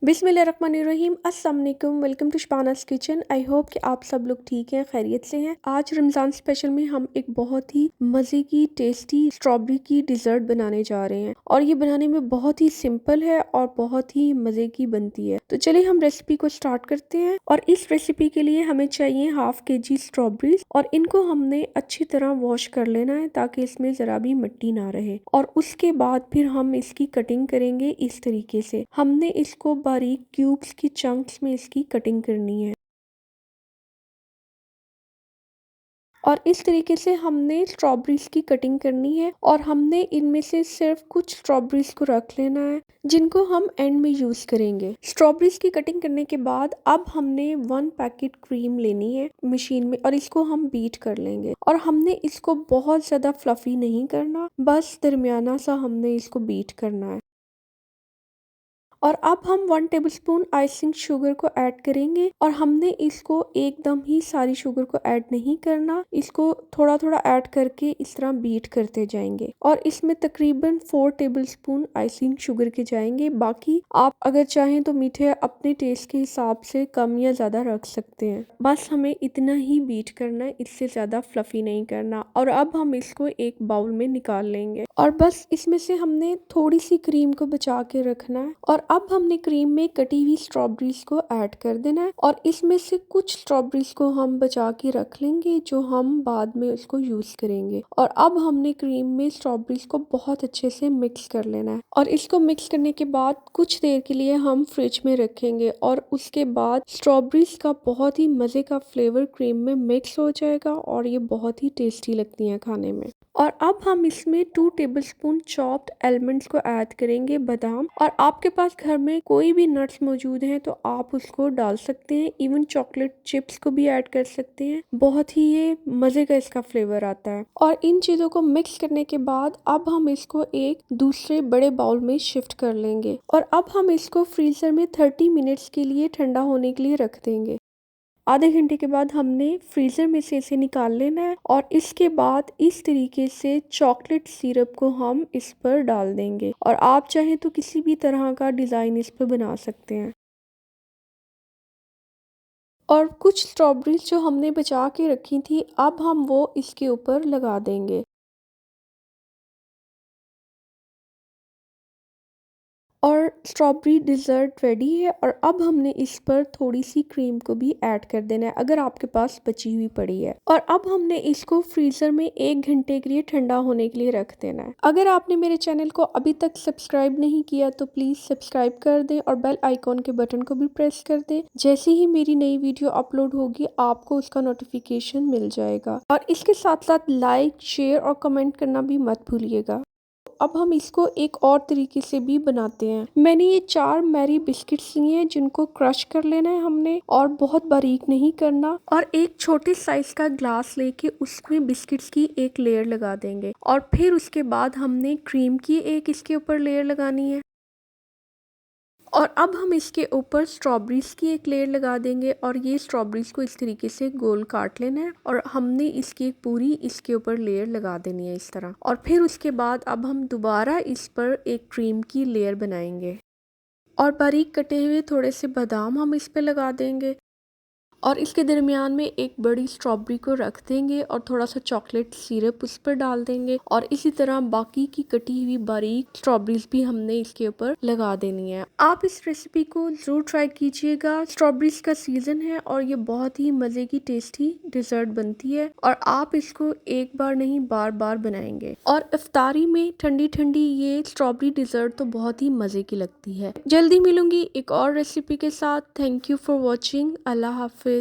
बिस्मिल्लाहिर्रहमानिर्रहीम अस्सलाम वालेकुम। Welcome to Shabana's kitchen. I hope कि आप सब लोग ठीक हैं, खैरियत से हैं। आज रमज़ान स्पेशल में हम एक बहुत ही मज़े की टेस्टी स्ट्रॉबेरी की डिज़र्ट बनाने जा रहे हैं और ये बनाने में बहुत ही सिंपल है और बहुत ही मज़े की बनती है। तो चलिए हम रेसिपी को स्टार्ट करते हैं। और इस रेसिपी के लिए हमें चाहिए हाफ kg स्ट्रॉबेरीज और इनको हमने अच्छी तरह वॉश कर लेना है ताकि इसमें ज़रा भी मिट्टी ना रहे। और उसके बाद फिर हम इसकी कटिंग करेंगे इस तरीके से। हमने इसको बारीक क्यूब्स की चंक्स में इसकी कटिंग करनी है और इस तरीके से हमने स्ट्रॉबेरीज की कटिंग करनी है और हमने इनमें से सिर्फ कुछ स्ट्रॉबेरीज को रख लेना है जिनको हम एंड में यूज करेंगे। स्ट्रॉबेरीज की कटिंग करने के बाद अब हमने 1 पैकेट क्रीम लेनी है मशीन में और इसको हम बीट कर लेंगे। और हमने इसको बहुत ज्यादा फ्लफी नहीं करना, बस दरमियाना सा हमने इसको बीट करना है। और अब हम 1 टेबलस्पून आइसिंग शुगर को ऐड करेंगे और हमने इसको एकदम ही सारी शुगर को ऐड नहीं करना, इसको थोड़ा थोड़ा ऐड करके इस तरह बीट करते जाएंगे। और इसमें तकरीबन 4 टेबलस्पून आइसिंग शुगर के जाएंगे। बाकी आप अगर चाहें तो मीठे अपने टेस्ट के हिसाब से कम या ज्यादा रख सकते हैं। बस हमें इतना ही बीट करना है, इससे ज्यादा फ्लफी नहीं करना। और अब हम इसको एक बाउल में निकाल लेंगे और बस इसमें से हमने थोड़ी सी क्रीम को बचा के रखना है। और अब हमने क्रीम में कटी हुई स्ट्रॉबेरीज को ऐड कर देना है और इसमें से कुछ स्ट्रॉबेरीज को हम बचा के रख लेंगे जो हम बाद में उसको यूज करेंगे। और अब हमने क्रीम में स्ट्रॉबेरीज को बहुत अच्छे से मिक्स कर लेना है और इसको मिक्स करने के बाद कुछ देर के लिए हम फ्रिज में रखेंगे और उसके बाद स्ट्रॉबेरीज का बहुत ही मजे का फ्लेवर क्रीम में मिक्स हो जाएगा और ये बहुत ही टेस्टी लगती है खाने में। और अब हम इसमें 2 टेबलस्पून चॉप्ड आलमंड्स को ऐड करेंगे, बादाम। और आपके पास घर में कोई भी नट्स मौजूद हैं तो आप उसको डाल सकते हैं। इवन चॉकलेट चिप्स को भी ऐड कर सकते हैं, बहुत ही ये मजे का इसका फ्लेवर आता है। और इन चीजों को मिक्स करने के बाद अब हम इसको एक दूसरे बड़े बाउल में शिफ्ट कर लेंगे और अब हम इसको फ्रीजर में 30 मिनट्स के लिए ठंडा होने के लिए रख देंगे। आधे घंटे के बाद हमने फ्रीजर में से इसे निकाल लेना है और इसके बाद इस तरीके से चॉकलेट सिरप को हम इस पर डाल देंगे और आप चाहें तो किसी भी तरह का डिजाइन इस पर बना सकते हैं। और कुछ स्ट्रॉबेरीज जो हमने बचा के रखी थी अब हम वो इसके ऊपर लगा देंगे। और स्ट्रॉबेरी डिज़र्ट रेडी है और अब हमने इस पर थोड़ी सी क्रीम को भी ऐड कर देना है अगर आपके पास बची हुई पड़ी है। और अब हमने इसको फ्रीजर में 1 घंटे के लिए ठंडा होने के लिए रख देना है। अगर आपने मेरे चैनल को अभी तक सब्सक्राइब नहीं किया तो प्लीज सब्सक्राइब कर दें और बेल आइकॉन के बटन को भी प्रेस कर दें। जैसे ही मेरी नई वीडियो अपलोड होगी आपको उसका नोटिफिकेशन मिल जाएगा। और इसके साथ साथ लाइक, शेयर और कमेंट करना भी मत भूलिएगा। अब हम इसको एक और तरीके से भी बनाते हैं। मैंने ये 4 मैरी बिस्किट्स लिए हैं जिनको क्रश कर लेना है हमने और बहुत बारीक नहीं करना। और एक छोटे साइज का ग्लास लेके उसमें बिस्किट्स की एक लेयर लगा देंगे और फिर उसके बाद हमने क्रीम की एक इसके ऊपर लेयर लगानी है। और अब हम इसके ऊपर स्ट्रॉबेरीज की एक लेयर लगा देंगे और ये स्ट्रॉबेरीज को इस तरीके से गोल काट लेना है और हमने इसकी एक पूरी इसके ऊपर लेयर लगा देनी है इस तरह। और फिर उसके बाद अब हम दोबारा इस पर एक क्रीम की लेयर बनाएंगे और बारीक कटे हुए थोड़े से बादाम हम इस पे लगा देंगे और इसके दरमियान में एक बड़ी स्ट्रॉबेरी को रख देंगे और थोड़ा सा चॉकलेट सिरप उस पर डाल देंगे और इसी तरह बाकी की कटी हुई बारीक स्ट्रॉबेरीज भी हमने इसके ऊपर लगा देनी है। आप इस रेसिपी को जरूर ट्राई कीजिएगा। स्ट्रॉबेरीज का सीजन है और ये बहुत ही मजे की टेस्टी डिजर्ट बनती है और आप इसको एक बार नहीं बार बार बनाएंगे। और इफ्तारी में ठंडी ठंडी ये स्ट्रॉबेरी डिजर्ट तो बहुत ही मजे की लगती है। जल्दी मिलूंगी एक और रेसिपी के साथ। Thank you for watching. Allah Hafiz.